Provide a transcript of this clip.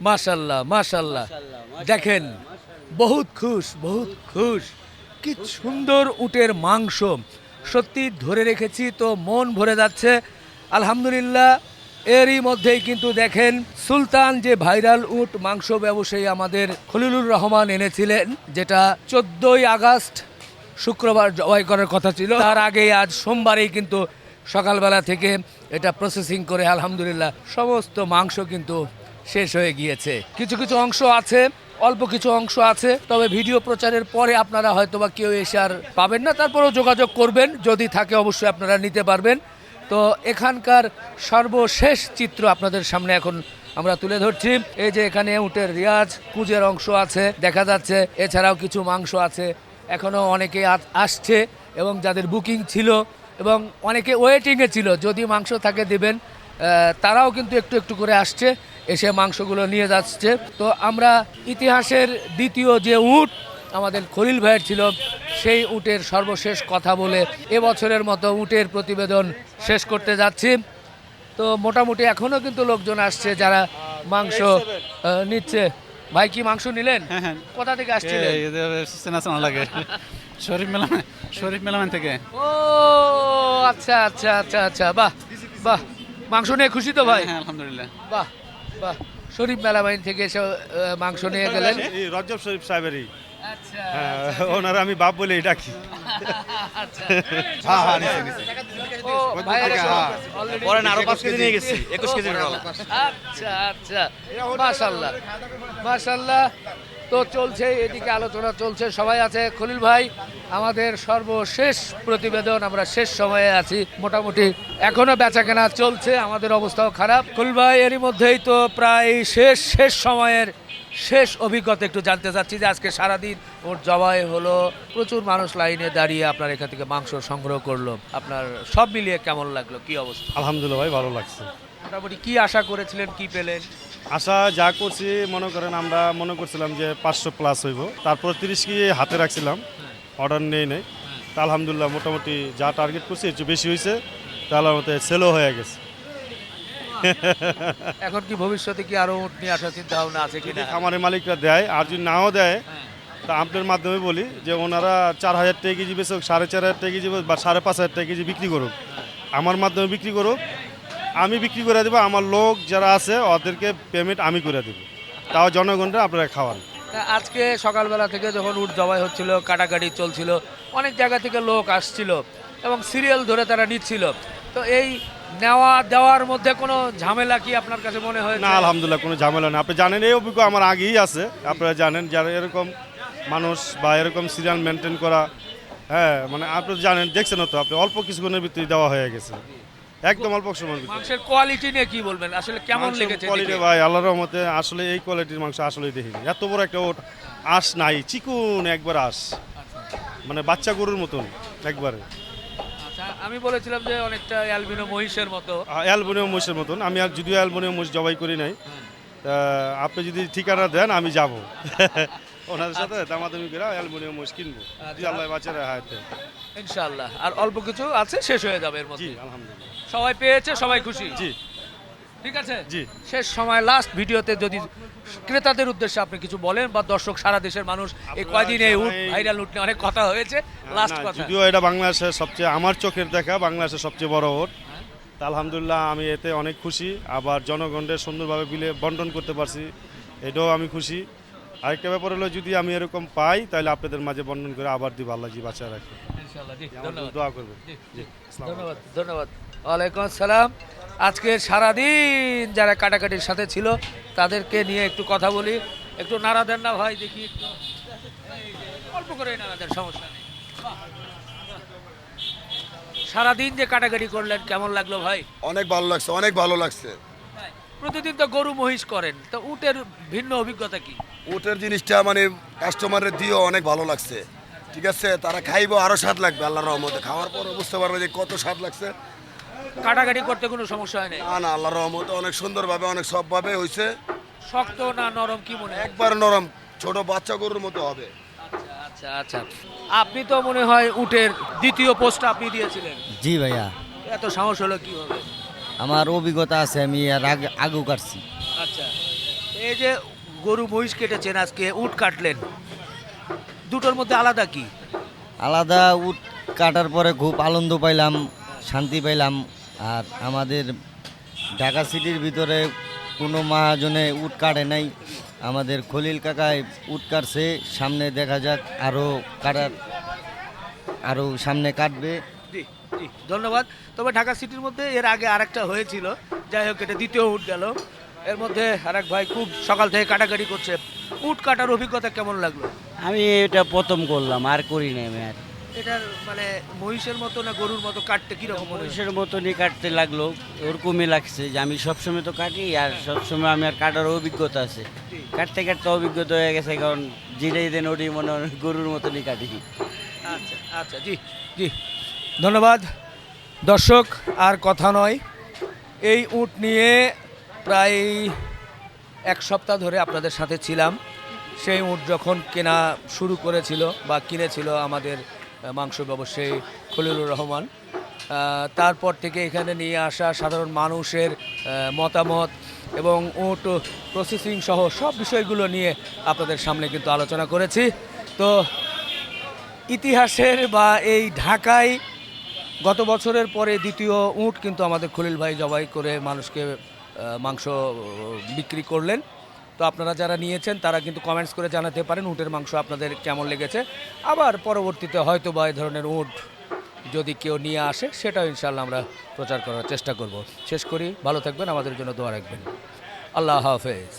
মাশাল্লাহ মাশাল্লাহ, দেখেন বহুত খুশ বহুত খুশ। কি সুন্দর উটের মাংস, সত্যি ধরে রেখেছি তো মন ভরে যাচ্ছে আলহামদুলিল্লাহ। এরই মধ্যেই কিন্তু দেখেন সুলতান যে ভাইরাল উট মাংস ব্যবসায়ী আমাদের খলিলুর রহমান এনেছিলেন, যেটা 14ই আগস্ট শুক্রবার জবাই করার কথা ছিল, তার আগেই আজ সোমবারেই কিন্তু সকালবেলা থেকে এটা প্রসেসিং করে আলহামদুলিল্লাহ সমস্ত মাংস কিন্তু শেষ হয়ে গিয়েছে। কিছু কিছু অংশ আছে, অল্প কিছু অংশ আছে, তবে ভিডিও প্রচারের পরে আপনারা হয়তোবা কেউ এসে আর পাবেন না, তারপরেও যোগাযোগ করবেন, যদি থাকে অবশ্যই আপনারা নিতে পারবেন। তো এখানকার সর্বশেষ চিত্র আপনাদের সামনে এখন আমরা তুলে ধরছি। এই যে এখানে উটের রিয়াজ কুজের অংশ আছে দেখা যাচ্ছে, এছাড়াও কিছু মাংস আছে, এখনও অনেকে আসছে এবং যাদের বুকিং ছিল এবং অনেকে ওয়েটিংয়ে ছিল, যদি মাংস থাকে দেবেন, তারাও কিন্তু একটু একটু করে আসছে, এসে মাংসগুলো নিয়ে যাচ্ছে। তো আমরা ইতিহাসের দ্বিতীয় যে উট আমাদের খলিল ভাইয়ের ছিল, সেই উটের সর্বশেষ কথা বলে এবছরের মতো উটের প্রতিবেদন শেষ করতে যাচ্ছি। তো মোটামুটি এখনও কিন্তু লোকজন আসছে যারা মাংস নিচ্ছে। ভাই কি মাংস নিলেন? হ্যাঁ। কোথা থেকে আসছিলেন? লাগে শরীফ মেলামান থেকে। ও আচ্ছা আচ্ছা আচ্ছা আচ্ছা, বাহ বাহ, মাংস নিয়ে খুশি তো ভাই? হ্যাঁ আলহামদুলিল্লাহ। বাহ বাহ, শরীফ মেলামাইন থেকে এসে মাংস নিয়ে গেলেন। রজব শরীফ সাহেবেরই। আচ্ছা ওনারা আমি বাপ বলে ডাকি। আচ্ছা। হ্যাঁ হ্যাঁ নিচে নিচে। ও ভাইয়েরা already পরে আরো 5 কেজি নিয়ে গেছি, 21 কেজি রোলা। আচ্ছা আচ্ছা, মাশাআল্লাহ মাশাআল্লাহ। তো চলছে, এদিকে আলোচনা চলছে, সবাই আছে। খলিল ভাই, আমাদের সর্বশেষ প্রতিবেদন, আমরা শেষ সময়ে আছি, মোটামুটি এখনো বেচা কেনা চলছে, আমাদের অবস্থাও খারাপ। খলিল ভাই, এরই মধ্যেই তো প্রায় শেষ সময়ের শেষ অভিজ্ঞতা একটু জানতে চাচ্ছি যে আজকে সারাদিন ওর জবাই হলো, প্রচুর মানুষ লাইনে দাঁড়িয়ে আপনার এখান থেকে মাংস সংগ্রহ করলো, আপনার সব মিলিয়ে কেমন লাগলো, কি অবস্থা? আলহামদুলিল্লাহ ভাই, ভালো লাগছে। মোটামুটি কি আশা করেছিলেন, কি পেলেন? আশা যা করছি, মনে করেন আমরা মনে করছিলাম যে 500 প্লাস হইব, তারপর 30 কি হাতে রাখছিলাম, অর্ডার নেই। তা আলহামদুলিল্লাহ মোটামুটি যা টার্গেট করছি একটু বেশি হয়েছে, তাহলে মতো সেলও হয়ে গেছে। এখন কি ভবিষ্যতে কি আরো উট নিয়ে আসার চিন্তা ভাবনা আছে কিনা? খামারের মালিকরা দেয়, আর যদি নাও দেয় তা আপনার মাধ্যমে বলি যে ওনারা 4000 টাকা কেজি বেচে 4500 টাকা কেজি বা 5500 টাকা কেজি বিক্রি করুক, আমার মাধ্যমে বিক্রি করুক, আমি বিক্রি করে দেবো, আমার লোক যারা আছে ওদেরকে পেমেন্ট আমি করে দেবো, তাও জনগণরা আপনারা খাওয়ান। আজকে সকালবেলা থেকে যখন উট জবাই হচ্ছিল, কাটাকাটি চলছিল, অনেক জায়গা থেকে লোক আসছিল এবং সিরিয়াল ধরে তারা নিচ্ছিল, তো এই নেওয়া দেওয়ার মধ্যে কোনো ঝামেলা কি আপনার কাছে মনে হয়? না আলহামদুলিল্লাহ, কোনো ঝামেলা নেই। আপনি জানেন এই অভিজ্ঞ আমার আগেই আছে, আপনারা জানেন যারা এরকম মানুষ বা এরকম সিরিয়াল মেনটেন করা, হ্যাঁ মানে আপনি জানেন, দেখছেন তো আপনি, অল্প কিছুক্ষণের ভিতরে দেওয়া হয়ে গেছে, একদম অল্প সময়ের ভিতরে। মাংসের কোয়ালিটি নিয়ে কি বলবেন, আসলে কেমন লেগেছে? কোয়ালিটি ভাই আল্লাহর রহমতে আসলে এই কোয়ালিটির মাংস আসলেই দেখিনি, এত বড় একটা ওট আঁশ নাই, চিকুন একবার আঁশ, মানে বাচ্চা গরুর মতন একবারে। আচ্ছা, আমি বলেছিলাম যে অনেকটা অ্যালবিনো মহিষের মতো। অ্যালবোনিয়াম মহিষের মতন, আমি আর যদিও অ্যালবোনিয়াম মহিষ জবাই করি নাই, তা আপনি যদি ঠিকানা দেন আমি যাব ওনাদের সাথে দামাদামি করে অ্যালবোনিয়াম মহিষ কিনবো, যদি আল্লাহ বাঁচারে হাতে ইনশাআল্লাহ। আর অল্প কিছু আছে, শেষ হয়ে যাবে এর জি মধ্যে। আলহামদুলিল্লাহ। সবাই পেয়েছে, সবাই খুশি? জি ঠিক আছে। জি। শেষ সময় লাস্ট ভিডিওতে যদি ক্রেতাদের উদ্দেশ্যে আপনি কিছু বলেন, বা দর্শক সারা দেশের মানুষ এই কয়দিন এই উট ভাইরাল উট নিয়ে অনেক কথা হয়েছে, লাস্ট না, কথা। যদিও এটা বাংলাদেশের সবচেয়ে, আমার চোখের দেখা বাংলাদেশের সবচেয়ে বড় ওট, তা আলহামদুলিল্লাহ আমি এতে অনেক খুশি, আবার জনগণের সুন্দরভাবে বিলে বন্টন করতে পারছি, এটাও আমি খুশি। আরেকটা ব্যাপার হলো, যদি আমি এরকম পাই তাহলে আপনাদের মাঝে বন্টন করে আবার দিব, আল্লাহ জি বাঁচায় রাখবে, ইনশাআল্লাহ। জি, আমার ধন্যবাদ। দোয়া করবেন। জি, জি আসসালামু আলাইকুম। ধন্যবাদ ধন্যবাদ। ওয়ালাইকুম আসসালাম। আজকে সারাদিন যারা কাটাকাটির সাথে ছিল তাদেরকে নিয়ে একটু কথা বলি। একটু নাড়া দেন না ভাই, দেখি একটু, এই যে, অল্প করে নাড়া দেন, সমস্যা নেই। বাহ, বাহ। সারাদিন যে কাটাকাটি করলেন, কেমন লাগলো ভাই? অনেক ভালো লাগছে, অনেক ভালো লাগছে। প্রতিদিন তো গরু মহিষ করেন, তো উটের ভিন্ন অভিজ্ঞতা কি? উটের জিনিসটা মানে কাস্টমারের দিয়েও অনেক ভালো লাগছে, ঠিক আছে, তারা খাইবো আরো স্বাদ লাগবে আল্লাহর রহমতে, খাওয়ার পর বুঝতে পারবে যে কত স্বাদ লাগছে। কাটাকাটি করতে কোনো সমস্যা হয় না? না আল্লাহর রহমতে অনেক সুন্দরভাবে অনেক সবভাবে হয়েছে, শক্ত না নরম, কি মনে হয়? একবার নরম, ছোট বাচ্চা গরুর মতো হবে। আচ্ছা আচ্ছা। আপনি তো মনে হয় উটের দ্বিতীয় পোস্টটা আপনি দিয়েছিলেন? জি ভাইয়া, এত সাহস হলো কিভাবে? আমার অভিজ্ঞতা আছে, আমি এর আগেও কাটছি। আচ্ছা, এই যে গরু মহিষ কেটেছেন আজকে, উট কাটলেন, দুটোর মধ্যে আলাদা কি? আলাদা উট কাটার পরে খুব আনন্দ পাইলাম, শান্তি পাইলাম। আর আমাদের ঢাকা সিটির ভিতরে কোনো মহাজনে উট কাটে নাই, আমাদের খলিল কাকায় উট কাটছে। সামনে দেখা যাক আরও সামনে কাটবে। জি জি ধন্যবাদ। তবে ঢাকা সিটির মধ্যে এর আগে আরেকটা হয়েছিল, যাই হোক এটা দ্বিতীয় উট গেল। এর মধ্যে আরেক ভাই খুব সকাল থেকে কাটাকাটি করছে। উট কাটার অভিজ্ঞতা কেমন লাগলো? আমি এটা প্রথম করলাম, আর করি না আমি আর। এটার মানে মহিষের মতো না গরুর মতো কাটতে কিরকম মনে হয়েছে? মহিষের মতনই কাটতে লাগলো, ওরকমই লাগছে যে আমি সবসময় তো কাটি, আর সবসময় আমি আর কাটার অভিজ্ঞতা আছে। কাটতে কাটতে অভিজ্ঞতা হয়ে গেছে, কারণ যেটাই দেন ওটাই মনে হয় গরুর মতনই কাটি। আচ্ছা আচ্ছা, জি জি ধন্যবাদ। দর্শক আর কথা নয়, এই উট নিয়ে প্রায় এক সপ্তাহ ধরে আপনাদের সাথে ছিলাম। সেই উট যখন কেনা শুরু করেছিল বা কিনেছিল আমাদের মাংস ব্যবসায়ী খলিলুর রহমান, তারপর থেকে এখানে নিয়ে আসা সাধারণ মানুষের মতামত এবং উট প্রসেসিং সহ সব বিষয়গুলো নিয়ে আপনাদের সামনে কিন্তু আলোচনা করেছি। তো ইতিহাসের বা এই ঢাকায় গত বছরের পরে দ্বিতীয় উট কিন্তু আমাদের খলিল ভাই জবাই করে মানুষকে মাংস বিক্রি করলেন। তো আপনারা যারা নিয়েছেন তারা কিন্তু কমেন্টস করে জানাতে পারেন উটের মাংস আপনাদের কেমন লেগেছে। আবার পরবর্তীতে হয়তো বা এই ধরনের উট যদি কেউ নিয়ে আসে সেটাও ইনশাল্লাহ আমরা প্রচার করার চেষ্টা করব। শেষ করি, ভালো থাকবেন, আমাদের জন্য দোয়া রাখবেন। আল্লাহ হাফেজ।